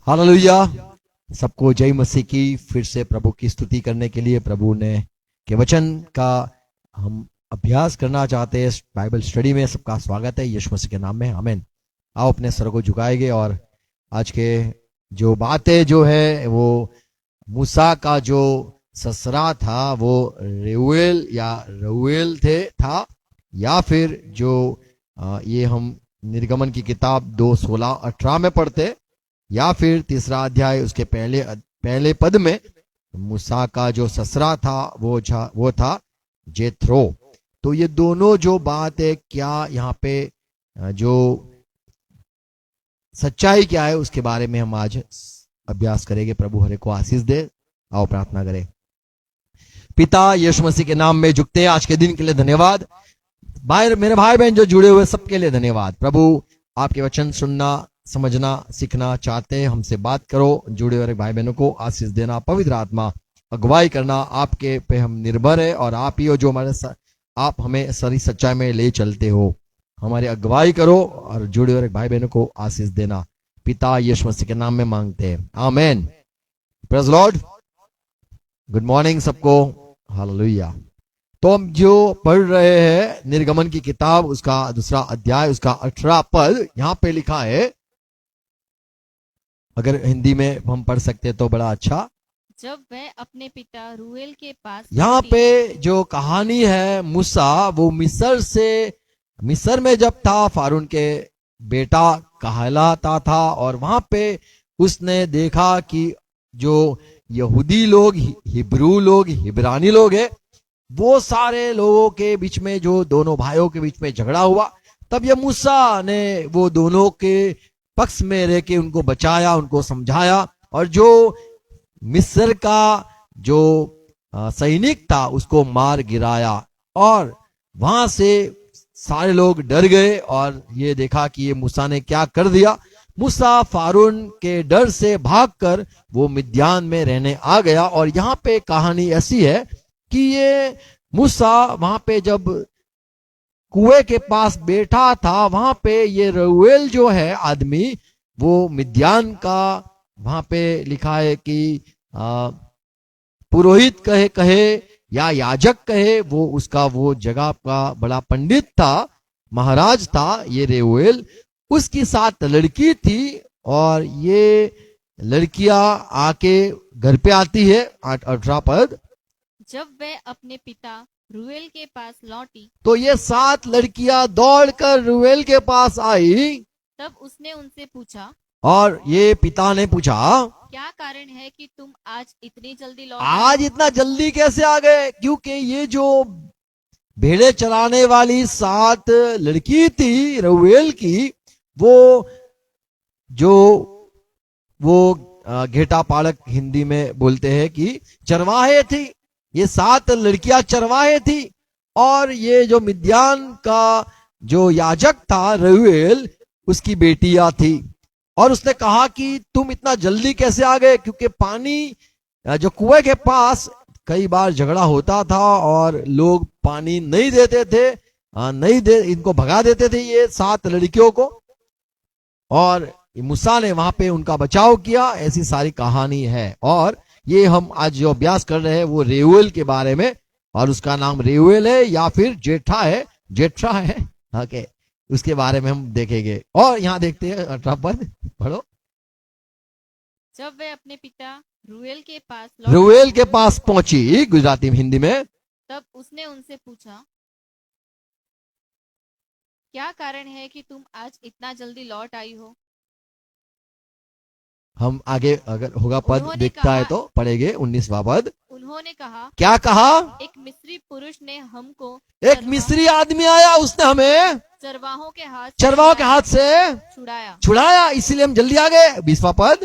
Hallelujah. सबको जय मसीह की। फिर से प्रभु की स्तुति करने के लिए प्रभु ने के वचन का हम अभ्यास करना चाहते हैं। बाइबल स्टडी में सबका स्वागत है यीशु मसीह के नाम में, आमीन। आओ अपने सर को झुकाएंगे और आज के जो बातें जो है वो मूसा का जो ससरा था वो रेउएल था या फिर जो ये हम निर्गमन की किताब 2:16-18 में पढ़ते, या फिर तीसरा अध्याय उसके पहले पद में मूसा का जो ससरा था वो था जेथरो। तो ये दोनों जो बात है, क्या यहाँ पे जो सच्चाई क्या है उसके बारे में हम आज अभ्यास करेंगे। प्रभु हरे को आशीष दे। आओ प्रार्थना करें। पिता यीशु मसीह के नाम में झुकते हैं। आज के दिन के लिए धन्यवाद। मेरे भाई बहन जो जुड़े हुए सबके लिए धन्यवाद। प्रभु आपके वचन सुनना, समझना, सीखना चाहते हैं, हमसे बात करो। जुड़े हुए भाई बहनों को आशीष देना, पवित्र आत्मा अगुवाई करना, आपके पे हम निर्भर है और आप ही हो जो आप हमें सारी सच्चाई में ले चलते हो। हमारी अगुवाई करो और जुड़े हुए भाई बहनों को आशीष देना, पिता यीशु मसीह के नाम में मांगते हैं, amen. Praise Lord. Good morning सबको। हालेलुया। तो हम जो पढ़ रहे हैं निर्गमन की किताब, उसका दूसरा अध्याय, उसका 18 पद यहां पे लिखा है। अगर हिंदी में हम पढ़ सकते तो बड़ा अच्छा। जब वह अपने पिता रूएल के पास, यहाँ पे जो कहानी है, मूसा वो मिस्र में जब था, फारून के बेटा कहलाता था, और वहां पे उसने देखा कि जो यहूदी लोग, हिब्रू लोग, हिब्रानी लोग है, वो सारे लोगों के बीच में, जो दोनों भाइयों के बीच में झगड़ा हुआ, तब ये मूसा ने वो दोनों के पक्ष में रह के उनको बचाया, उनको समझाया, और जो मिस्र का जो सैनिक था उसको मार गिराया। और वहां से सारे लोग डर गए और ये देखा कि ये मूसा ने क्या कर दिया। मूसा फारून के डर से भागकर वो मिद्यान में रहने आ गया। और यहाँ पे कहानी ऐसी है कि ये मूसा वहां पे जब कुएं के पास बैठा था, वहां पे ये रेउएल जो है आदमी, वो मिद्यान का, वहां पे लिखा है कि पुरोहित कहे या याजक कहे, वो उसका वो जगह का बड़ा पंडित था, महाराज था ये रेउएल। उसकी 7 लड़की थी और ये लड़कियां आके घर पे आती है। 18 पद। जब वह अपने पिता रूएल के पास लौटी, तो ये 7 लड़कियां दौड़कर रूएल के पास आई। तब उसने उनसे पूछा, और ये पिता ने पूछा, क्या कारण है कि तुम आज इतनी जल्दी लौट आज इतना जल्दी कैसे आ गए? क्योंकि ये जो भेड़े चराने वाली 7 लड़की थी रूएल की, वो घेटा पालक हिंदी में बोलते हैं कि चरवाहे थी। ये 7 लड़कियां चरवाहे थी। और ये जो मिद्यान का जो याजक था रेउएल, उसकी बेटियां थी। और उसने कहा कि तुम इतना जल्दी कैसे आ गए? क्योंकि पानी जो कुएं के पास कई बार झगड़ा होता था और लोग पानी नहीं देते थे, इनको भगा देते थे ये 7 लड़कियों को, और मूसा ने वहां पे उनका बचाव किया। ऐसी सारी कहानी है। और ये हम आज जो अभ्यास कर रहे हैं वो रेउएल के बारे में, और उसका नाम रेउएल है या फिर जेठरा है। ओके, उसके बारे में हम देखेंगे। और यहाँ देखते हैं 18 पद, पढ़ो। जब वह अपने पिता रूएल के पास पहुंची, गुजराती में, हिंदी में, तब उसने उनसे पूछा, क्या कारण है कि तुम आज इतना जल्दी लौट आई हो? हम आगे अगर होगा पद दिखता है तो पढ़ेंगे। 19वां पद। उन्होंने कहा, क्या कहा? एक मिस्री पुरुष ने हमको, एक मिस्री आदमी आया, उसने हमें चरवाहों के हाथ से छुड़ाया, इसीलिए हम जल्दी आ गए। 20वां पद।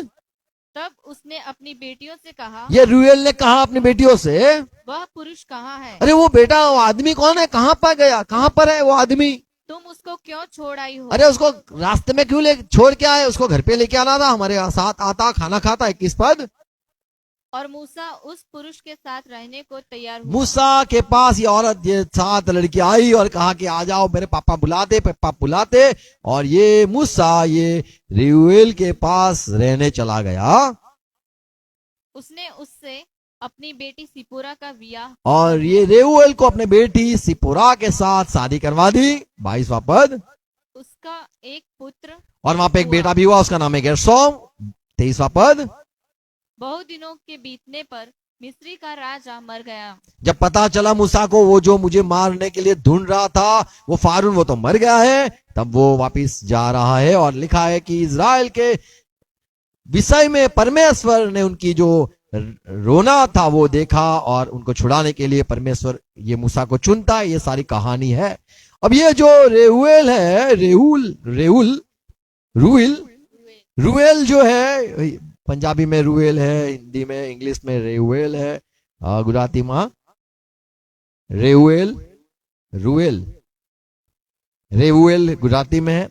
तब उसने अपनी बेटियों से कहा, ये रूएल ने कहा अपनी बेटियों से, वह पुरुष कहाँ है? अरे वो बेटा, वो आदमी कौन है? कहाँ पर गया? कहाँ पर है वो आदमी? तुम उसको क्यों छोड़ आई हो? अरे उसको रास्ते में क्यों छोड़ के आए? उसको घर पे लेके आना था, हमारे साथ आता, खाना खाता। 21 पद। और मूसा उस पुरुष के साथ रहने को तैयार हुआ। मूसा के पास ये औरत, ये 7 लड़की आई और कहा कि आ जाओ, मेरे पापा बुलाते, पापा बुलाते, और ये मूसा ये रेउएल के पास रहने चला गया। उसने उससे अपनी बेटी सिपोरा का विवाह और ये रेउएल को अपने बेटी सिपोरा के साथ शादी करवा दी। 22वां पद। उसका एक पुत्र और वहां पे एक बेटा भी हुआ, उसका नाम है गेर्शोम। 23वां पद। बहुत दिनों के बीतने पर मिस्री का राजा मर गया। जब पता चला मूसा को, वो जो मुझे मारने के लिए ढूंढ रहा था, वो फारून, वो तो मर गया है, तब वो वापिस जा रहा है। और लिखा है कि इज़राइल के विषय में परमेश्वर ने उनकी जो रोना था वो देखा, और उनको छुड़ाने के लिए परमेश्वर ये मूसा को चुनता है। ये सारी कहानी है। अब ये जो रेउएल है, रूएल जो है, पंजाबी में रूएल है, हिंदी में, इंग्लिश में रेउएल है, गुजराती में रेउएल गुजराती में है।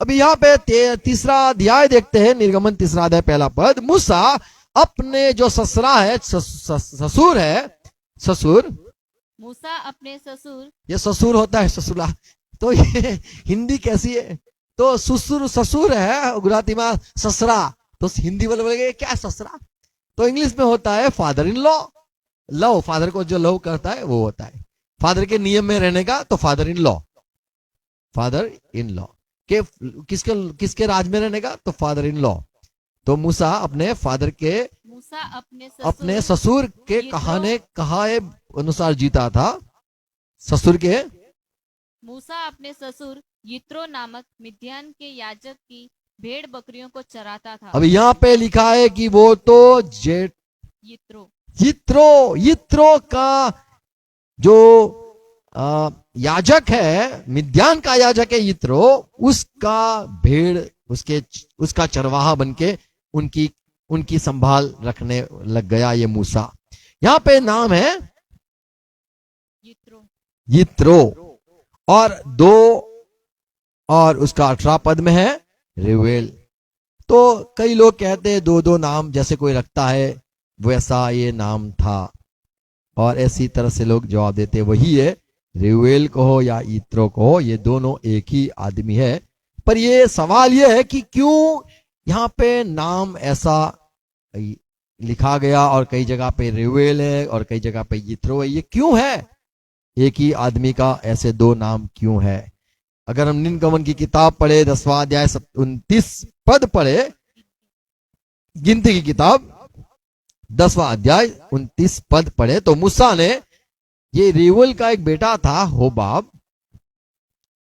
अभी यहाँ पे तीसरा अध्याय देखते हैं, निर्गमन 3 अध्याय 1 पद। मूसा अपने जो ससुर मूसा अपने ससुर, ये ससुर होता है, ससुरा, तो ये हिंदी कैसी है? तो ससुर है, गुजराती में ससुरा, तो हिंदी वाले बोलेंगे क्या ससुरा, तो इंग्लिश में होता है father in law. Love, father को जो लव करता है वो होता है फादर के नियम में रहने का, तो फादर इन लॉ के किसके राज में रहने का, तो फादर इन लॉ। तो मूसा अपने फादर के, मूसा अपने ससुर के कहा अनुसार जीता था। ससुर के, मूसा अपने ससुर यित्रो नामक मिद्यान के याजक की भेड़ बकरियों को चराता था। अब यहाँ पे लिखा है कि वो तो यित्रो का जो याजक है, मिद्यान का याजक है यित्रो, उसका भेड़, उसका चरवाहा बनके उनकी संभाल रखने लग गया ये मूसा। यहाँ पे नाम है यित्रो, और उसका 18 पद में है रेउएल। तो कई लोग कहते हैं 2 नाम जैसे कोई रखता है वैसा ये नाम था, और ऐसी तरह से लोग जवाब देते, वही है, रेउएल को हो या यित्रो को हो, ये दोनों एक ही आदमी है। पर ये सवाल ये है कि क्यों यहाँ पे नाम ऐसा लिखा गया, और कई जगह पे रेउएल है और कई जगह पे यित्रो है, ये क्यों है? एक ही आदमी का ऐसे 2 नाम क्यों है? अगर हम निर्गमन की किताब पढ़े, 10वां अध्याय 29 पद पढ़े, गिनती की किताब 10वां अध्याय 29 पद पढ़े, तो मूसा ने, ये रेउएल का एक बेटा था होबाब,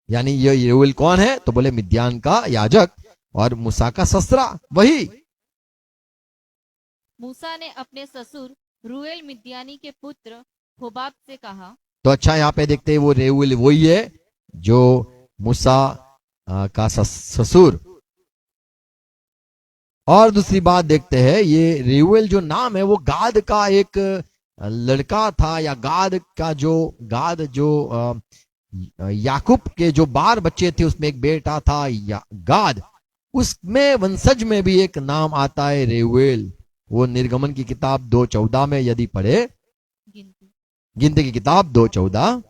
यानी ये रेउएल कौन है? तो बोले मिद्यान का याजक और मूसा का ससुरा वही। मूसा ने अपने ससुर रूएल मिद्यानी के पुत्र होबाब से कहा। तो अच्छा, यहाँ पे देखते हैं वो रेउएल वही है जो मूसा का ससुर। और दूसरी बात देखते हैं, ये रेउएल जो नाम है वो गाद का एक लड़का था, या गाद जो याकूब के जो 12 बच्चे थे उसमें एक बेटा था गाद, उसमें वंशज में भी एक नाम आता है रेउएल। वो निर्गमन की किताब 2:14 में यदि पढ़े, गिनती की किताब 2:14,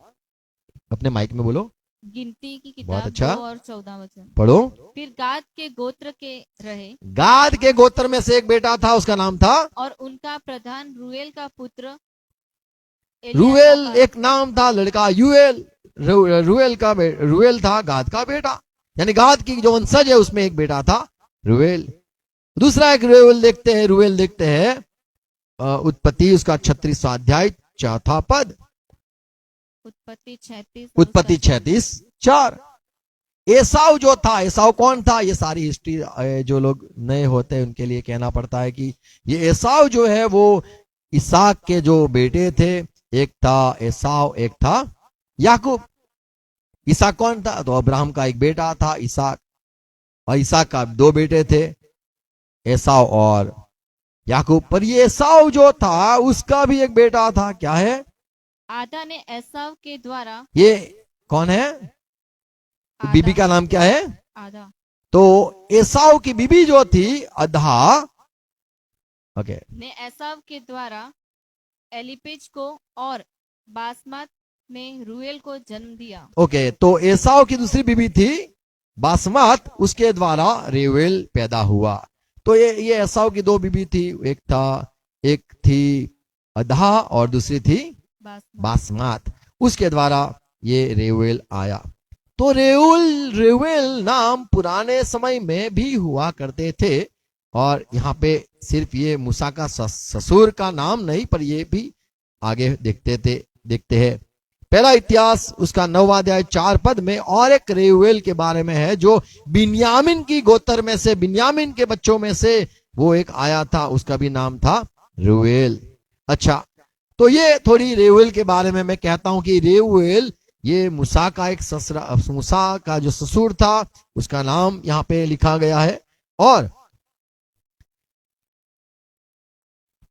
अपने माइक में बोलो, गिनती की किताब बहुत अच्छा, 2 और 14 वचन पढ़ो। फिर गाद के गोत्र के रहे, गाद के गोत्र में से एक बेटा था, उसका नाम था, और उनका प्रधान रूएल का पुत्र रूएल एक नाम था, लड़का यूएल, रूएल था गाद का बेटा, यानी गाद की जो वंशज है उसमें एक बेटा था रूएल। दूसरा एक रूएल देखते हैं उत्पत्ति, उसका 36वां अध्याय 4 पद, उत्पत्ति 36:4। एसाव जो था, एसाव कौन था? ये सारी हिस्ट्री जो लोग नए होते हैं उनके लिए कहना पड़ता है कि ये एसाव जो है वो इसहाक के जो बेटे थे, एक था एसाव, एक था याकूब। इसहाक कौन था? तो अब्राहम का एक बेटा था इसहाक, और इसहाक का 2 बेटे थे, एसाव और याकूब। पर ये एसाव जो था उसका भी एक बेटा था, क्या है? आदा ने एसाव के द्वारा, ये कौन है? बीबी का नाम क्या है? आदा। तो एसाव की बीबी जो थी अधा, ओके ने एसाव के द्वारा एलिपेज को और बासमत ने रूएल को जन्म दिया। ओके, तो एसाव की दूसरी बीबी थी बासमत, उसके द्वारा रेवेल पैदा हुआ। तो ये एसाव की दो बीबी थी, एक थी अधा और दूसरी थी बासमत। बासमत, उसके द्वारा ये रेवेल आया। तो रेवेल नाम पुराने समय में भी हुआ करते थे, और यहाँ पे सिर्फ ये मूसा का ससुर का नाम नहीं, पर ये भी आगे देखते हैं। पहला इतिहास उसका 9वां अध्याय 4 पद में और एक रेउएल के बारे में है, जो बिन्यामिन की गोत्र में से, बिन्यामिन के बच्चों में से वो एक आया था, उसका भी नाम था रेउएल। अच्छा, तो ये थोड़ी रेउएल के बारे में मैं कहता हूं कि रेउएल ये मूसा का एक ससुरा, मूसा का जो ससुर था उसका नाम यहाँ पे लिखा गया है। और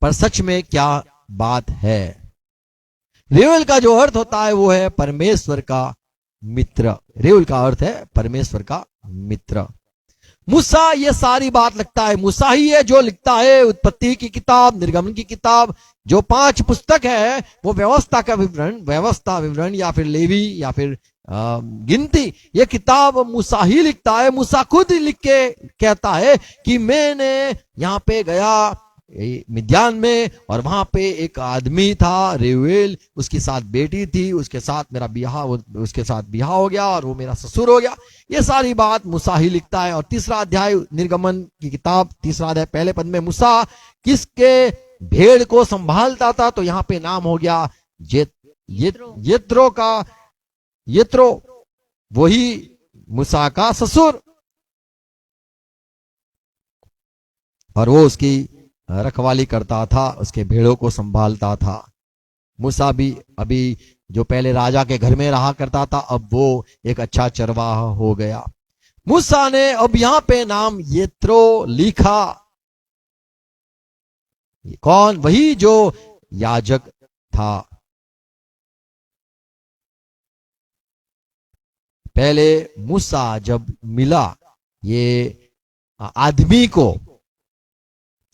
पर सच में क्या बात है, रेउएल का जो अर्थ होता है वो है परमेश्वर का मित्र। रेउएल का अर्थ है परमेश्वर का मित्र। मूसा ये सारी बात लिखता है, मूसा ही है जो लिखता है उत्पत्ति की किताब, निर्गमन की किताब, जो 5 पुस्तक है वो व्यवस्था का विवरण या फिर लेवी या फिर गिनती, ये किताब मूसा ही लिखता है। मूसा खुद लिख के कहता है कि मैंने यहाँ पे गया मिद्यान में, और वहां पे एक आदमी था रेउएल, उसके साथ बेटी थी, उसके साथ मेरा उसके साथ ब्याह हो गया और वो मेरा ससुर हो गया। ये सारी बात मूसा ही लिखता है। और 3रा अध्याय निर्गमन की किताब 3रा अध्याय पहले पद में मूसा किसके भेड़ को संभालता था, तो यहाँ पे नाम हो गया यित्रो, वही मूसा का ससुर, और वो उसकी रखवाली करता था, उसके भेड़ों को संभालता था। मूसा भी अभी जो पहले राजा के घर में रहा करता था, अब वो एक अच्छा चरवाहा हो गया। मूसा ने अब यहां पे नाम यित्रो लिखा। कौन? वही जो याजक था। पहले मूसा जब मिला ये आदमी को,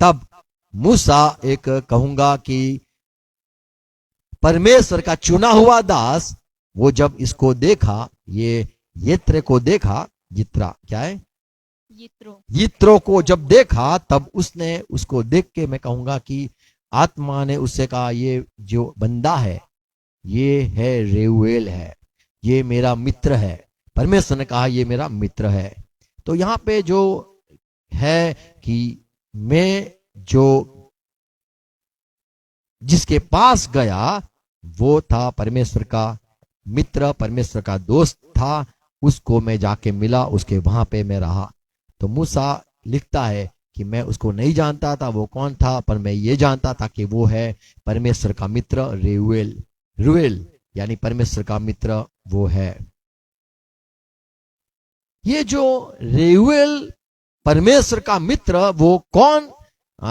तब मूसा एक कहूंगा कि परमेश्वर का चुना हुआ दास, वो जब इसको देखा, ये यित्रे को देखा, यित्रा क्या है, यित्रो को जब देखा, तब उसने उसको देख के मैं कहूंगा कि आत्मा ने उससे कहा, ये जो बंदा है ये है रेउएल है, ये मेरा मित्र है। परमेश्वर ने कहा ये मेरा मित्र है। तो यहाँ पे जो है कि मैं जो जिसके पास गया वो था परमेश्वर का मित्र, परमेश्वर का दोस्त था, उसको मैं जाके मिला, उसके वहां पे मैं रहा। तो मूसा लिखता है कि मैं उसको नहीं जानता था वो कौन था, पर मैं ये जानता था कि वो है परमेश्वर का मित्र रेउएल। रूएल यानी परमेश्वर का मित्र वो है। ये जो रेउएल परमेश्वर का मित्र वो कौन?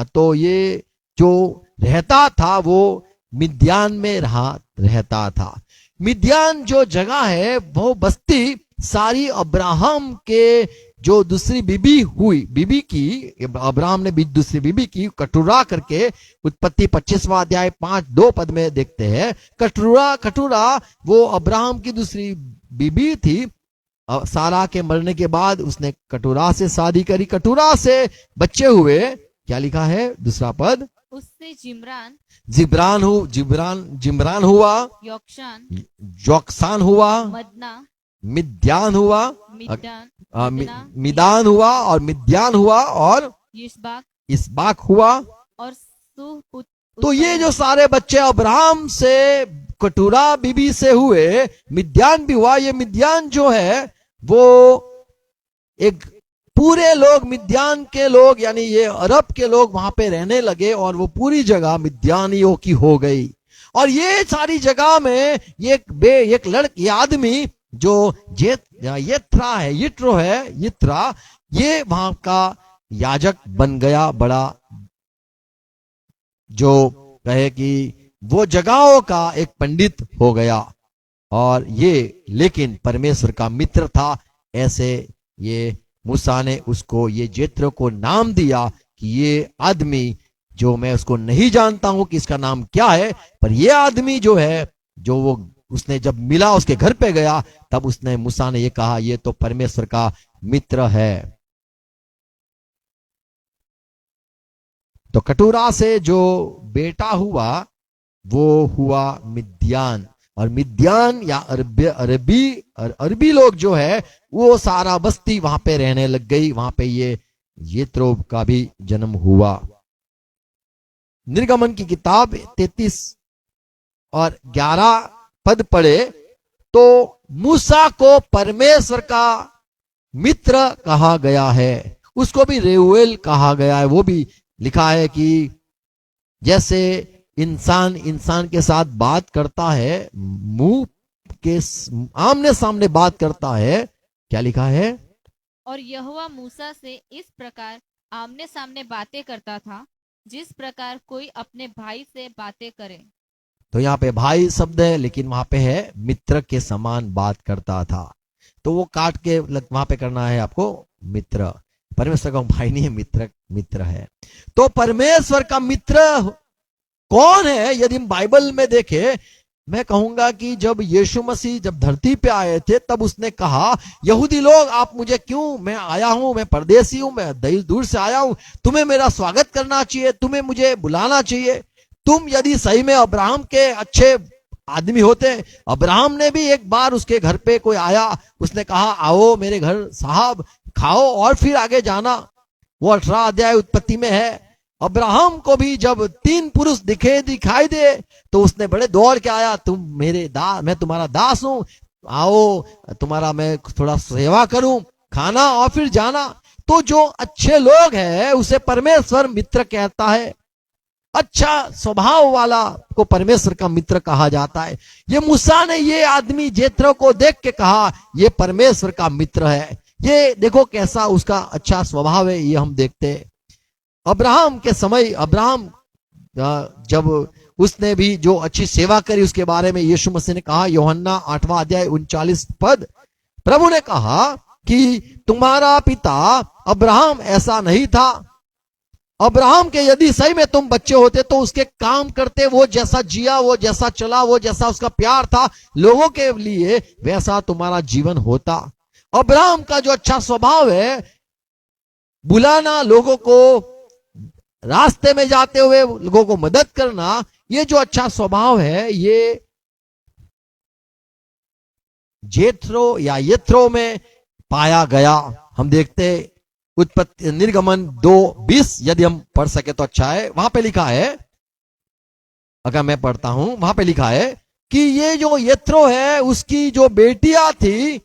तो ये जो रहता था वो मिद्यान में रहता था। मिद्यान जो जगह है वो बस्ती सारी अब्राहम के जो दूसरी बीबी की अब्राहम ने दूसरी बीबी की कटुरा करके, उत्पत्ति 25वां अध्याय 5-2 पद में देखते हैं। कटुरा वो अब्राहम की दूसरी बीबी थी। सारा के मरने के बाद उसने कटुरा से शादी करी, कटुरा से बच्चे हुए। क्या लिखा है दूसरा पद? उससे जिम्रान हुआ, योक्सान हुआ, मिद्यान हुआ, मिदान हुआ, और मिद्यान हुआ, और इसबाक हुआ। और तो ये जो सारे बच्चे अब्राहम से कटुरा बीबी से हुए, मिद्यान भी हुआ। ये मिद्यान जो है वो एक पूरे लोग, मिद्यान के लोग यानी ये अरब के लोग वहां पे रहने लगे, और वो पूरी जगह मिद्यानियों की हो गई। और ये सारी जगह में एक लड़की आदमी जो यित्रो है, ये वहां का याजक बन गया, बड़ा जो कहे कि वो जगहों का एक पंडित हो गया। और ये लेकिन परमेश्वर का मित्र था। ऐसे ये मूसा ने उसको, ये यित्रो को नाम दिया कि ये आदमी जो मैं उसको नहीं जानता हूं कि इसका नाम क्या है, पर ये आदमी जो है, जो वो उसने जब मिला उसके घर पे गया, तब उसने मूसा ने ये कहा, ये तो परमेश्वर का मित्र है। तो कटूरा से जो बेटा हुआ वो हुआ मिद्यान। और मिद्यान या अरबी लोग जो है वो सारा बस्ती वहां पे रहने लग गई। वहां पे ये यित्रो का भी जन्म हुआ। निर्गमन की किताब 33 और 11 पद पढ़े तो मूसा को परमेश्वर का मित्र कहा गया है। उसको भी रेउएल कहा गया है। वो भी लिखा है कि जैसे इंसान इंसान के साथ बात करता है, मुंह के आमने सामने बात करता है, क्या लिखा है? और यहोवा मूसा से इस प्रकार आमने सामने बातें करता था जिस प्रकार कोई अपने भाई से बातें करे। तो यहाँ पे भाई शब्द है, लेकिन वहां पे है मित्र के समान बात करता था। तो वो काट के वहां पे करना है आपको मित्र। परमेश्वर का भाई नहीं है, मित्र है। तो परमेश्वर का मित्र कौन है? यदि हम बाइबल में देखें, मैं कहूंगा कि जब यीशु मसीह जब धरती पे आए थे तब उसने कहा, यहूदी लोग आप मुझे क्यों, मैं आया हूं, मैं परदेसी हूं, मैं दूर से आया हूं, तुम्हें मेरा स्वागत करना चाहिए, तुम्हें मुझे बुलाना चाहिए। तुम यदि सही में अब्राहम के अच्छे आदमी होते, अब्राहम ने भी एक बार उसके घर पे कोई आया, उसने कहा आओ मेरे घर साहब, खाओ और फिर आगे जाना। वो 18 अध्याय उत्पत्ति में है। अब्राहम को भी जब 3 पुरुष दिखाई दे तो उसने बड़े दौड़ के आया, तुम मेरे मैं तुम्हारा दास हूं, आओ तुम्हारा मैं थोड़ा सेवा करूं, खाना और फिर जाना। तो जो अच्छे लोग हैं उसे परमेश्वर मित्र कहता है। अच्छा स्वभाव वाला को परमेश्वर का मित्र कहा जाता है। ये मूसा ने ये आदमी जेथरो को देख के कहा, ये परमेश्वर का मित्र है। ये देखो कैसा उसका अच्छा स्वभाव है, ये हम देखते हैं। अब्राहम के समय, अब्राहम जब उसने भी जो अच्छी सेवा करी उसके बारे में यीशु मसीह ने कहा, यूहन्ना 8वां अध्याय 39 पद, प्रभु ने कहा कि तुम्हारा पिता अब्राहम ऐसा नहीं था। अब्राहम के यदि सही में तुम बच्चे होते तो उसके काम करते, वो जैसा जिया, वो जैसा चला, वो जैसा उसका प्यार था लोगों के लिए, वैसा तुम्हारा जीवन होता। अब्राहम का जो अच्छा स्वभाव है, बुलाना, लोगों को रास्ते में जाते हुए लोगों को मदद करना, ये जो अच्छा स्वभाव है, ये जेथरो या यित्रो में पाया गया। हम देखते उत्पत्ति निर्गमन 2:20 यदि हम पढ़ सके तो अच्छा है। वहां पे लिखा है, अगर मैं पढ़ता हूं, वहां पे लिखा है कि ये जो यित्रो है उसकी जो बेटियां थी,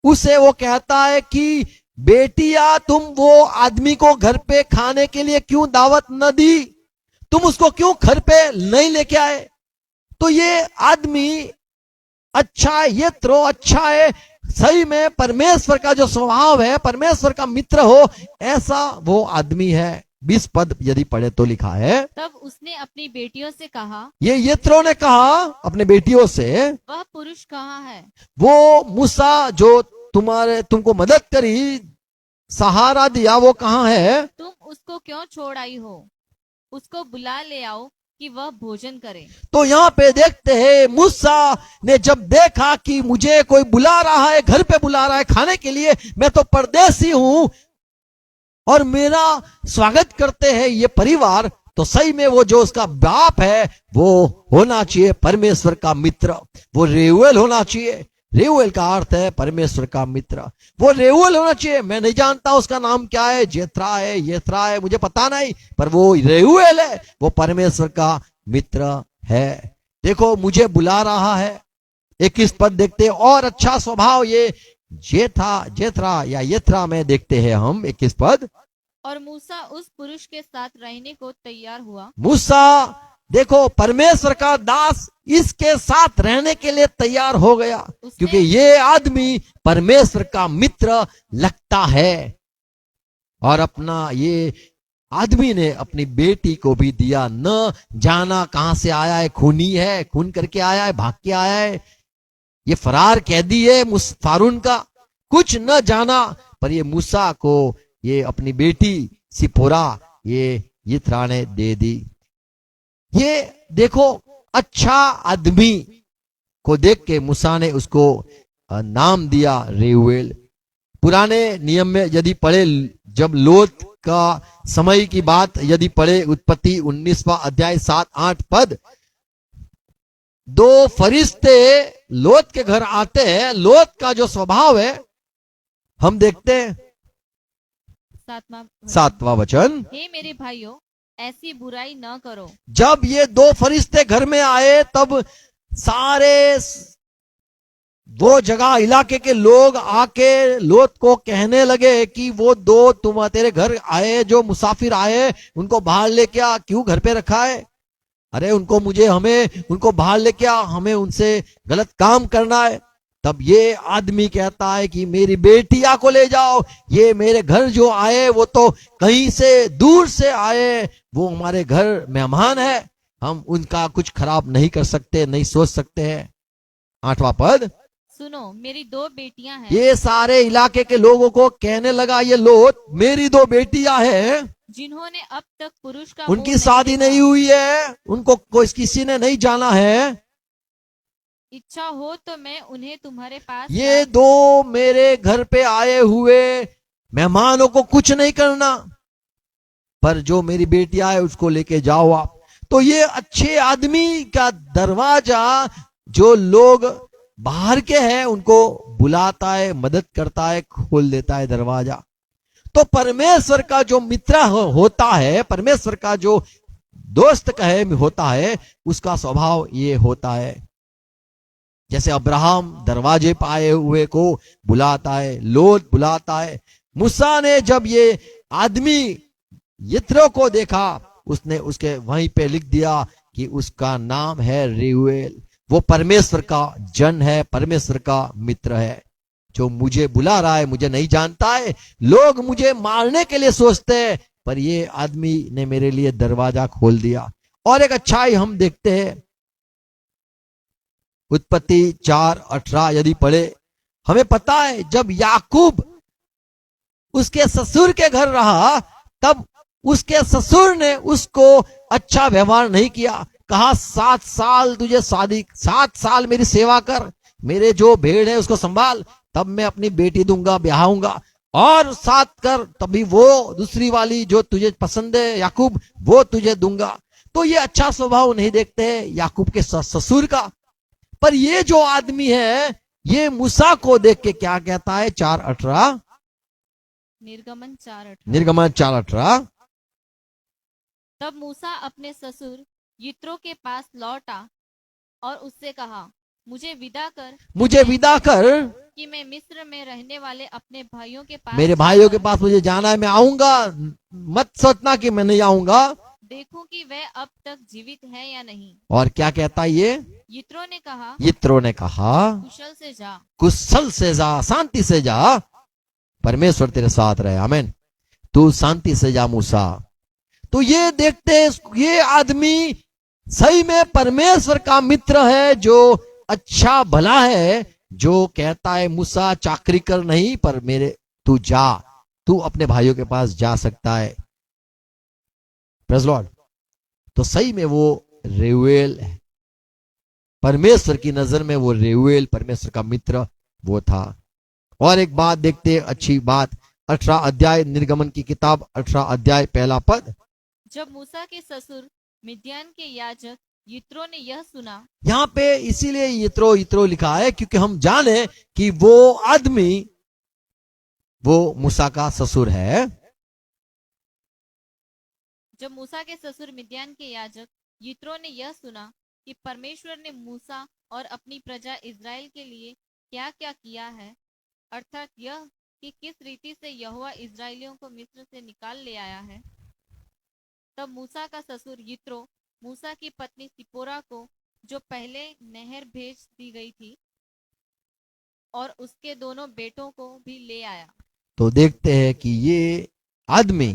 उसे वो कहता है कि बेटिया तुम वो आदमी को घर पे खाने के लिए क्यों दावत न दी, तुम उसको क्यों घर पे नहीं लेके आए। तो ये आदमी अच्छा है, यित्रो अच्छा है, सही में परमेश्वर का जो स्वभाव है, परमेश्वर का मित्र हो, ऐसा वो आदमी है। 20 पद यदि पढ़े तो लिखा है, तब उसने अपनी बेटियों से कहा, ये यित्रो ने कहा अपने बेटियों से, वह पुरुष कहाँ है? वो मूसा जो तुमको मदद करी, सहारा दिया, वो कहाँ है? तुम उसको क्यों छोड़ आई हो? उसको बुला ले आओ कि वह भोजन करे। तो यहाँ पे देखते हैं, मूसा ने जब देखा कि मुझे कोई बुला रहा है, घर पे बुला रहा है खाने के लिए, मैं तो परदेसी हूं और मेरा स्वागत करते हैं ये परिवार, तो सही में वो जो उसका बाप है वो होना चाहिए परमेश्वर का मित्र, वो रेउएल होना चाहिए। रेउएल का अर्थ है परमेश्वर का मित्र, वो रेउएल होना चाहिए। मैं नहीं जानता उसका नाम क्या है, जेथरा है, येथरा है, मुझे पता नहीं, पर वो रेउएल है, वो परमेश्वर का मित्र है। देखो मुझे बुला रहा है। 21 पद देखते हैं, और अच्छा स्वभाव ये जेथरा या येथरा में देखते हैं हम। 21 पद, और मूसा उस पुरुष के साथ रहने को तैयार हुआ। मूसा देखो परमेश्वर का दास इसके साथ रहने के लिए तैयार हो गया, क्योंकि ये आदमी परमेश्वर का मित्र लगता है। और अपना ये आदमी ने अपनी बेटी को भी दिया, न जाना कहां से आया है, खूनी है, खून करके आया है, भाग के आया है, ये फरार कैदी है फारून का, कुछ न जाना, पर ये मूसा को ये अपनी बेटी सिपोरा यित्रा ने दे दी। ये देखो, अच्छा आदमी को देख के मूसा ने उसको नाम दिया रेउएल। पुराने नियम में यदि पढ़े, जब लोत का समय की बात यदि पढ़े, उत्पत्ति 19वां अध्याय 7-8 पद, 2 फरिश्ते लोत के घर आते हैं। लोत का जो स्वभाव है हम देखते हैं। 7वां वचन, हे मेरे भाइयों, ऐसी बुराई न करो। जब ये 2 फरिश्ते घर में आए तब सारे वो जगह इलाके के लोग आके लोत को कहने लगे कि वो 2 तुम तेरे घर आए जो मुसाफिर आए, उनको बाहर लेके आ, क्यों घर पे रखा है? अरे उनको बाहर लेके आ, हमें उनसे गलत काम करना है। तब ये आदमी कहता है कि मेरी बेटिया को ले जाओ, ये मेरे घर जो आए वो तो कहीं से दूर से आए, वो हमारे घर मेहमान है, हम उनका कुछ खराब नहीं कर सकते, नहीं सोच सकते हैं। 8वां पद, सुनो, मेरी 2 बेटियां हैं। ये सारे इलाके के लोगों को कहने लगा ये लोत, मेरी 2 बेटियां हैं जिन्होंने अब तक पुरुष का उनकी मुंह शादी देखा। नहीं हुई है, उनको कोई किसी ने नहीं जाना है। इच्छा हो तो मैं उन्हें तुम्हारे पास ये 2 मेरे घर पे आए हुए मेहमानों को कुछ नहीं करना, पर जो मेरी बेटियां है उसको लेके जाओ आप। तो ये अच्छे आदमी का दरवाजा जो लोग बाहर के हैं उनको बुलाता है, मदद करता है, खोल देता है दरवाजा। तो परमेश्वर का जो मित्र होता है, परमेश्वर का जो दोस्त कहे होता है, उसका स्वभाव ये होता है। जैसे अब्राहम दरवाजे पे आए हुए को बुलाता है, लोत बुलाता है। मूसा ने जब ये आदमी यित्रो को देखा, उसने उसके वहीं पे लिख दिया कि उसका नाम है रेउएल। वो परमेश्वर का जन है, परमेश्वर का मित्र है, जो मुझे बुला रहा है। मुझे नहीं जानता है, लोग मुझे मारने के लिए सोचते हैं, पर ये आदमी ने मेरे लिए दरवाजा खोल दिया। और एक अच्छाई हम देखते हैं, उत्पत्ति 4:18 यदि पढ़े, हमें पता है जब याकूब उसके ससुर के घर रहा, तब उसके ससुर ने उसको अच्छा व्यवहार नहीं किया। कहा 7 साल तुझे 7 साल मेरी सेवा कर, मेरे जो भेड़ है उसको संभाल, तब मैं अपनी बेटी दूंगा, ब्याहूंगा। और 7 कर, तभी वो दूसरी वाली जो तुझे पसंद है याकूब, वो तुझे दूंगा। तो ये अच्छा स्वभाव नहीं देखते हैं याकूब के ससुर का। पर ये जो आदमी है, ये मूसा को देख के क्या कहता है? 4:18, निर्गमन 4:18, तब मूसा अपने ससुर यित्रो के पास लौटा और उससे कहा, मुझे विदा कर कि मैं मिस्र में रहने वाले अपने भाइयों के पास, मेरे भाइयों के पास मुझे जाना है, मैं आऊंगा, मत सोचना कि मैं नहीं आऊंगा। देखूं कि वह अब तक जीवित है या नहीं। और क्या कहता है ये? यित्रो ने कहा, कुशल से जा, शांति से जा, परमेश्वर तेरे साथ रहे। आमीन। तू शांति से जा मूसा। तो ये देखते ये आदमी सही में परमेश्वर का मित्र है, जो अच्छा भला है, जो कहता है मूसा चाकरी कर नहीं, पर मेरे तू जा, तू अपने भाइयों के पास जा सकता है। Praise Lord. तो सही में वो रेउएल है, परमेश्वर की नजर में वो रेउएल परमेश्वर का मित्र वो था। और एक बात देखते, अच्छी बात, 18 अध्याय निर्गमन की किताब 18 अध्याय 1 पद, जब मूसा के ससुर मिद्यान के याजक यित्रो ने यह सुना, यहाँ पे इसीलिए यित्रो लिखा है क्योंकि हम जाने कि वो आदमी वो मूसा का ससुर है। जब मूसा के ससुर मिद्यान के याजक यित्रो ने यह सुना कि परमेश्वर ने मूसा और अपनी प्रजा इज़राइल के लिए क्या क्या किया है, अर्थात यह कि किस रीति से यहोवा इज़राइलियों को मिस्र से निकाल ले आया है, तब मूसा का ससुर यित्रो मूसा की पत्नी सिपोरा को, जो पहले नहर भेज दी गई थी, और उसके दोनों बेटों को भी ले आया। तो देखते हैं कि ये आदमी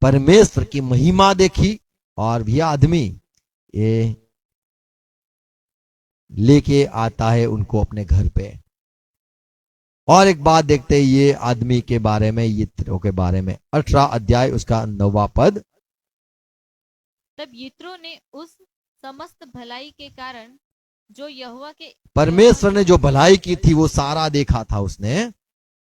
परमेश्वर की महिमा देखी, और भी आदमी ये लेके आता है उनको अपने घर पे। और एक बात देखते हैं ये आदमी के बारे में, यित्रो के बारे में, 18 अध्याय उसका 9वां पद, तब यित्रो ने उस समस्त भलाई के कारण जो परमेश्वर ने जो भलाई की थी वो सारा देखा था उसने।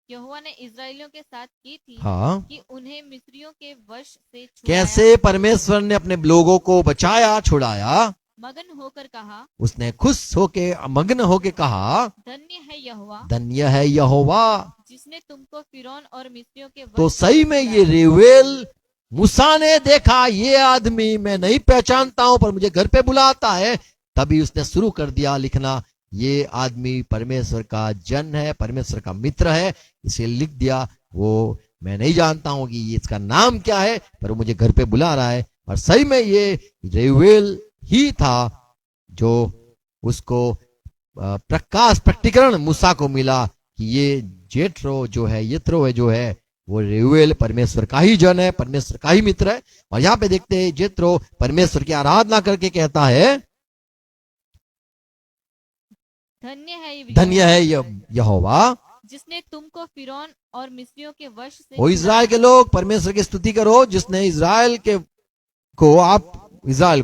यहोवा ने इजराइलियों के साथ की थी हाँ, कि उन्हें मिस्रियों के वश से छुड़ाया, कैसे परमेश्वर ने अपने लोगों को बचाया, छुड़ाया। मगन होकर कहा, उसने खुश होके, मग्न होके कहा, धन्य है यहोवा धन्य है यहोवा। जिसने तुमको फिरौन और मिस्रियों के तो वश से सही में ये छुड़ाया। रेवेल, मूसा ने देखा ये आदमी मैं नहीं पहचानता हूं पर मुझे घर पे बुलाता है, तभी उसने शुरू कर दिया लिखना, ये आदमी परमेश्वर का जन है, परमेश्वर का मित्र है। इसे लिख दिया, वो मैं नहीं जानता हूं कि ये इसका नाम क्या है पर मुझे घर पे बुला रहा है। और सही में ये रेवेल ही था जो उसको प्रकाश, प्रकटीकरण मूसा को मिला कि ये जेठरो जो है, यित्रो है जो है, वो रेउएल परमेश्वर का ही जन है, परमेश्वर का ही मित्र है। और यहाँ पे देखते हैं जेत्रो परमेश्वर की आराधना करके कहता है, धन्य है यहोवा जिसने तुमको फिरौन और मिस्रियों के वश से ओ इज़राइल के लोग परमेश्वर की स्तुति करो, जिसने इज़राइल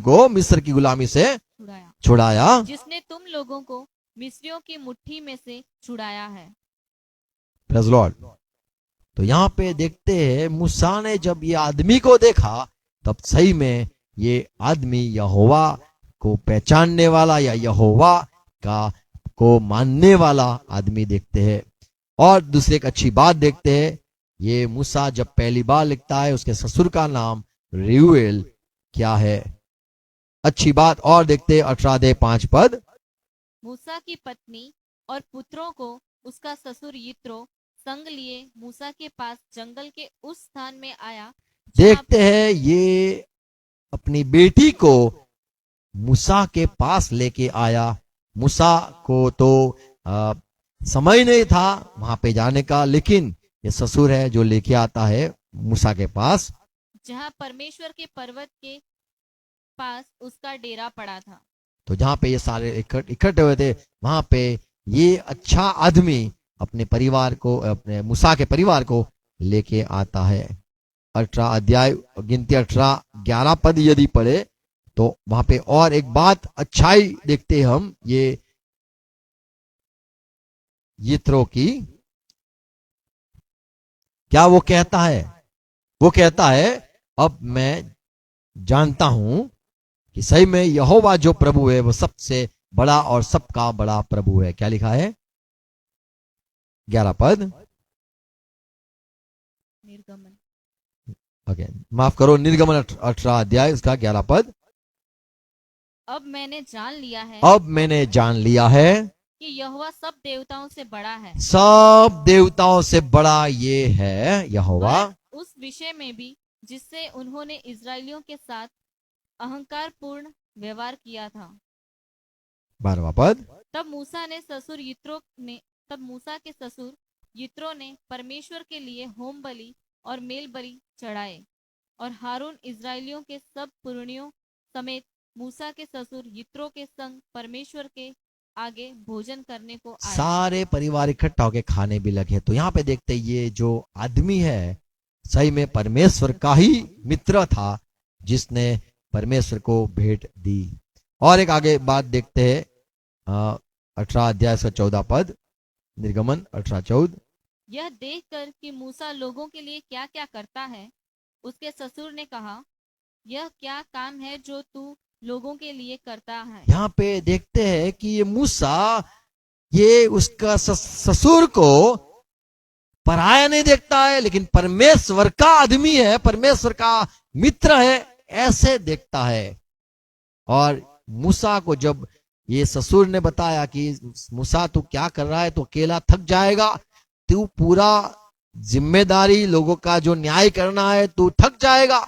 को मिस्र की गुलामी से छुड़ाया, जिसने तुम लोगों को मिस्रियों की मुट्ठी में से छुड़ाया है। Praise Lord. तो यहाँ पे देखते हैं मूसा ने जब ये आदमी को देखा तब सही में ये आदमी यहोवा को पहचानने वाला या यहोवा का को मानने वाला आदमी देखते हैं। और दूसरी एक अच्छी बात देखते हैं, ये मूसा जब पहली बार लिखता है उसके ससुर का नाम रेउएल क्या है। अच्छी बात और देखते हैं 18-5 मूसा की पत्नी और पुत्रों को उसका ससुर यित्रो संग लिए मूसा के पास जंगल के उस स्थान में आया। देखते हैं ये अपनी बेटी को मूसा के पास लेके आया। मूसा को तो समय नहीं था वहां पे जाने का, लेकिन ये ससुर है जो लेके आता है मूसा के पास, जहां परमेश्वर के पर्वत के पास उसका डेरा पड़ा था। तो जहां पे ये सारे इकट्ठे हुए थे, वहां पे ये अच्छा आदमी अपने परिवार को, अपने मूसा के परिवार को लेके आता है। 18 अध्याय गिनती 18-11 यदि पढ़े तो वहां पे और एक बात अच्छाई देखते हैं हम ये यित्रो की। क्या वो कहता है? वो कहता है अब मैं जानता हूं कि सही में यहोवा जो प्रभु है वो सबसे बड़ा और सबका बड़ा प्रभु है। क्या लिखा है 11 निर्गमन, ओके माफ करो, निर्गमन 18 अध्याय उसका 11। अब मैंने जान लिया है कि यहोवा सब देवताओं से बड़ा है, सब देवताओं से बड़ा ये है यहोवा, उस विषय में भी जिससे उन्होंने इजरायलियों के साथ अहंकार पूर्ण व्यवहार किया था। 12 तब मूसा के ससुर यित्रो ने परमेश्वर के लिए होम बलि और मेल बलि चढ़ाए, और हारून इजरायलियों के सब पुरनियों समेत मूसा के ससुर यित्रो के संग परमेश्वर के आगे भोजन करने को आए। सारे परिवार इकट्ठा होके खाने भी लगे। तो यहाँ पे देखते ये जो आदमी है सही में परमेश्वर का ही मित्र था जिसने परमेश्वर को भेंट दी। और एक आगे बात देखते हैं 18 अध्याय का 14 निर्गमन 18-14। यह देखकर कि मूसा लोगों के लिए क्या क्या करता है, उसके ससुर ने कहा, यह क्या काम है जो तू लोगों के लिए करता है। यहाँ पे देखते हैं कि ये मूसा ये उसका ससुर को पराया नहीं देखता है, लेकिन परमेश्वर का आदमी है, परमेश्वर का मित्र है ऐसे देखता है। और मूसा को जब ये ससुर ने बताया कि मूसा तू क्या कर रहा है, तो अकेला थक जाएगा, तू पूरा जिम्मेदारी लोगों का जो न्याय करना है तू थक जाएगा,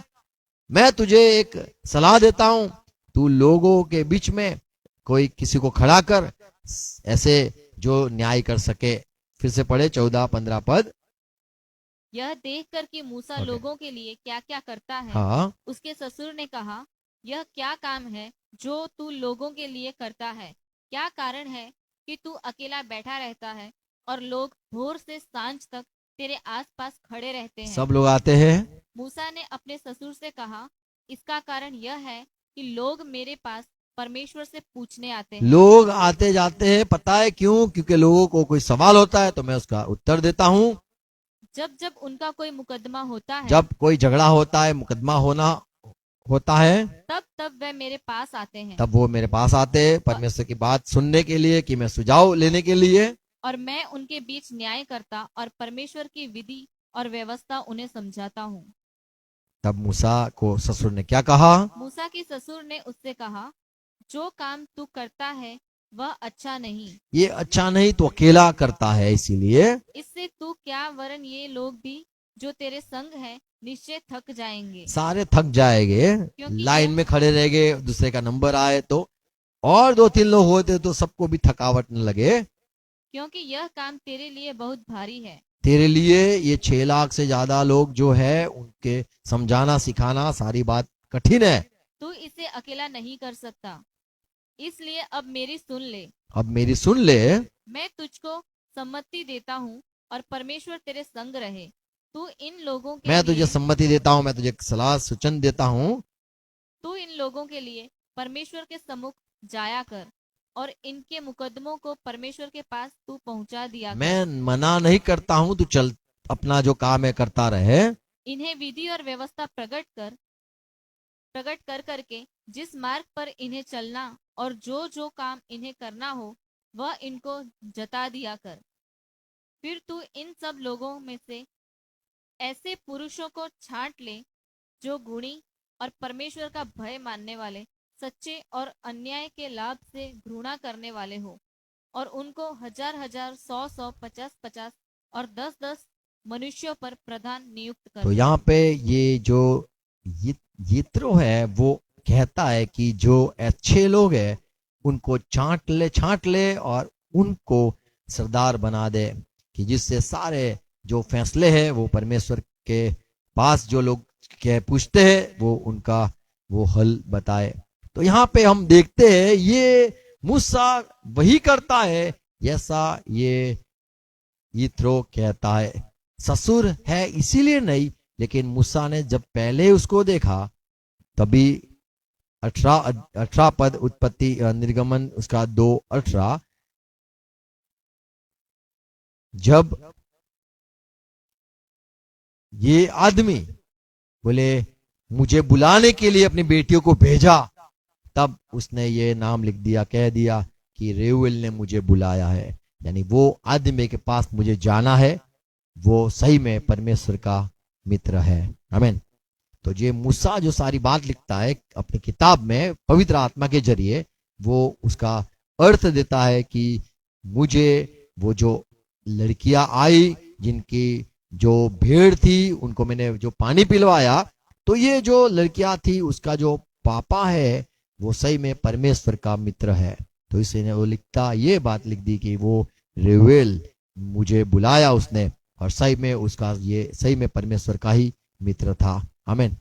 मैं तुझे एक सलाह देता हूं, तू लोगों के बीच में कोई किसी को खड़ा कर ऐसे जो न्याय कर सके। फिर से पढ़े 14-15 यह देखकर कि मूसा लोगों के लिए क्या क्या करता है, हाँ। उसके ससुर ने कहा, यह क्या काम है जो तू लोगों के लिए करता है। क्या कारण है कि तू अकेला बैठा रहता है और लोग भोर से सांझ तक तेरे आसपास खड़े रहते हैं। सब लोग आते हैं। मूसा ने अपने ससुर से कहा, इसका कारण यह है कि लोग मेरे पास परमेश्वर से पूछने आते हैं। लोग आते जाते हैं, पता है क्यों? क्योंकि लोगों को कोई सवाल होता है तो मैं उसका उत्तर देता हूँ। जब जब उनका कोई मुकदमा होता है, जब कोई झगड़ा होता है, मुकदमा होता है, तब तब वे मेरे पास आते हैं, तब वो मेरे पास आते हैं परमेश्वर की बात सुनने के लिए, कि मैं सुझाव लेने के लिए। और मैं उनके बीच न्याय करता और परमेश्वर की विधि और व्यवस्था उन्हें समझाता हूँ। तब मूसा को ससुर ने क्या कहा? मूसा के ससुर ने उससे कहा, जो काम तू करता है वह अच्छा नहीं। ये अच्छा नहीं तो अकेला करता है, इसीलिए इससे तू क्या, वरन ये लोग भी जो तेरे संग हैं निश्चय थक जाएंगे। सारे थक जाएंगे, क्योंकि लाइन यह में खड़े रहेंगे, दूसरे का नंबर आए तो, और 2-3 लोग होते तो सबको भी थकावट न लगे। क्योंकि यह काम तेरे लिए बहुत भारी है। तेरे लिए ये 6 लाख से ज्यादा लोग जो है उनके समझाना सिखाना सारी बात कठिन है। तू इसे अकेला नहीं कर सकता, इसलिए अब मेरी सुन ले। अब मेरी सुन ले, मैं तुझको सम्मति देता हूँ और परमेश्वर तेरे संग रहे। तू इन लोगों के मैं तुझे लिए सम्मति देता हूँ, मैं तुझे सलाह सूचन देता हूँ। तू इन लोगों के लिए परमेश्वर के सम्मुख जाया कर और इनके मुकदमों को परमेश्वर के पास तू पहुंचा दिया कर। मैं मना नहीं करता हूँ, तू चल अपना जो काम है करता रहे। इन्हें विधि और व्यवस्था प्रकट कर करके जिस मार्ग पर इन्हें चलना और जो जो काम इन्हें करना हो वह इनको जता दिया कर। फिर तू इन सब लोगों में से ऐसे पुरुषों को छांट ले जो गुणी और परमेश्वर का भय मानने वाले, सच्चे और अन्याय के लाभ से घृणा करने वाले हो, और उनको 1000-1000, 100-100, 50-50 और 10-10 मनुष्यों पर प्रधान नियुक्त कर तो दे। यहाँ पे ये जो यित्रो है वो कहता है कि जो अच्छे लोग हैं उनको छांट ले और उनको सरदार बना दे, कि जिससे सारे जो फैसले हैं वो परमेश्वर के पास जो लोग पूछते हैं वो उनका वो हल बताए। तो यहाँ पे हम देखते हैं ये मूसा वही करता है जैसा ये यित्रो कहता है। ससुर है इसीलिए नहीं, लेकिन मूसा ने जब पहले उसको देखा तभी 18 पद उत्पत्ति निर्गमन उसका 2:18, जब ये आदमी बोले मुझे बुलाने के लिए अपनी बेटियों को भेजा, तब उसने ये नाम लिख दिया, कह दिया कि रेउएल ने मुझे बुलाया है, यानी वो आदमी के पास मुझे जाना है, वो सही में परमेश्वर का मित्र है। आमीन। तो ये मूसा जो सारी बात लिखता है अपनी किताब में पवित्र आत्मा के जरिए, वो उसका अर्थ देता है कि मुझे वो जो लड़कियां आई जिनकी जो भेड़ थी उनको मैंने जो पानी पिलवाया, तो ये जो लड़कियां थी उसका जो पापा है वो सही में परमेश्वर का मित्र है। तो इसने वो लिखता ये बात लिख दी कि वो रेवेल मुझे बुलाया उसने, और सही में उसका ये सही में परमेश्वर का ही मित्र था। आमीन।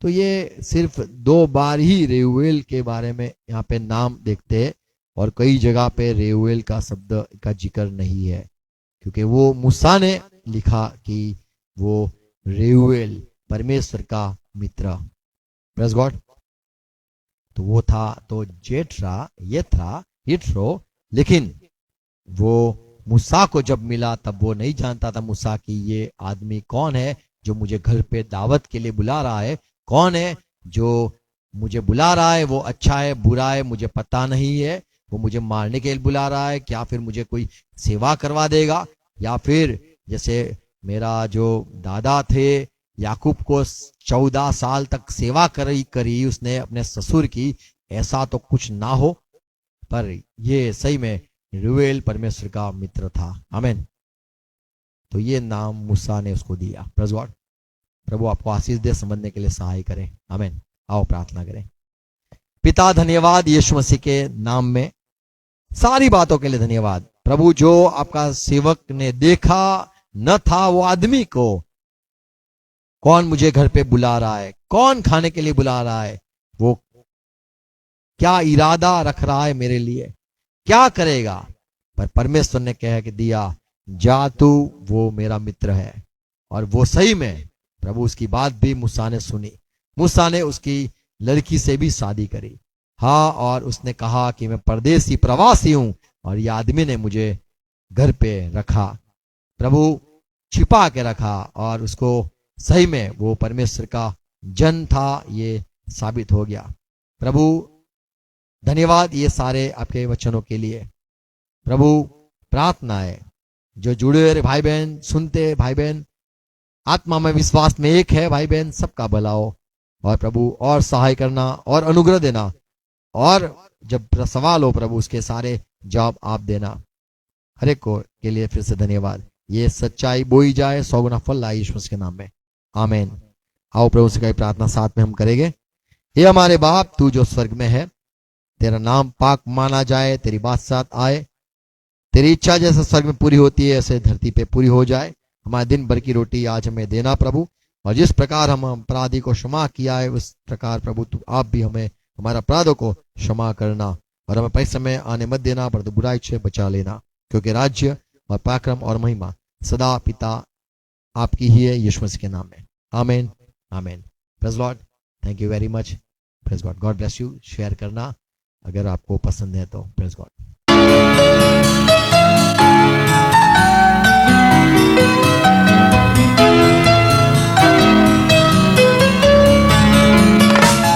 तो ये सिर्फ 2 बार ही रेउएल के बारे में यहाँ पे नाम देखते हैं, और कई जगह पे रेउएल का शब्द का जिक्र नहीं है, क्योंकि वो मूसा ने लिखा कि वो रेउएल परमेश्वर का मित्र, प्रेज गॉड। तो वो था तो यित्रो, लेकिन वो मूसा को जब मिला तब वो नहीं जानता था मूसा कि ये आदमी कौन है जो मुझे घर पे दावत के लिए बुला रहा है, कौन है जो मुझे बुला रहा है, वो अच्छा है बुरा है मुझे पता नहीं है, वो मुझे मारने के लिए बुला रहा है क्या फिर मुझे कोई सेवा करवा देगा, या फिर जैसे मेरा जो दादा थे याकूब को 14 साल तक सेवा करी उसने अपने ससुर की, ऐसा तो कुछ ना हो। पर ये सही में रेउएल परमेश्वर का मित्र था। आमीन। तो ये नाम मूसा ने उसको दिया। Praise God. प्रभु आपको आशीष दे, समझने के लिए सहाय करें। आमीन। आओ प्रार्थना करें। पिता धन्यवाद यीशु मसीह के नाम में, सारी बातों के लिए धन्यवाद प्रभु। जो आपका सेवक ने देखा न था वो आदमी को, कौन मुझे घर पे बुला रहा है, कौन खाने के लिए बुला रहा है, वो क्या इरादा रख रहा है मेरे लिए, क्या करेगा, पर परमेश्वर ने कह के दिया जा तू, वो मेरा मित्र है। और वो सही में प्रभु उसकी बात भी मूसा ने सुनी, मूसा ने उसकी लड़की से भी शादी करी। हाँ, और उसने कहा कि मैं परदेसी प्रवासी हूं और ये आदमी ने मुझे घर पे रखा, प्रभु छिपा के रखा, और उसको सही में वो परमेश्वर का जन था, ये साबित हो गया। प्रभु धन्यवाद ये सारे आपके वचनों के लिए। प्रभु प्रार्थना है जो जुड़े हुए भाई बहन, सुनते भाई बहन, आत्मा में विश्वास में एक है भाई बहन, सबका भला हो। और प्रभु और सहाय करना और अनुग्रह देना, और जब सवाल हो प्रभु उसके सारे जवाब आप देना। हर एक को के लिए फिर से धन्यवाद। ये सच्चाई बोई जाए, 100 गुना फल लाए यीशु मसीह के नाम में, आमीन। आओ प्रभु से कई प्रार्थना साथ में हम करेंगे। हे हमारे बाप, तू जो स्वर्ग में है, तेरा नाम पाक माना जाए, तेरी बादशाहत आए, तेरी इच्छा जैसे स्वर्ग में पूरी होती है ऐसे धरती पे पूरी हो जाए। हमारे दिन भर की रोटी आज हमें देना प्रभु, और जिस प्रकार हम अपराधी को क्षमा किया है उस प्रकार प्रभु तू आप भी हमें हमारा अपराधों को क्षमा करना, और हमें परिश्रम में आने मत देना, पर तो बुराई से बचा लेना, क्योंकि राज्य और पराक्रम और महिमा सदा पिता आपकी ही है, यीशु मसीह के नाम में, आमीन आमीन। Praise Lord, thank you very much. Praise God, God bless you. Share करना अगर आपको पसंद है तो। Praise God.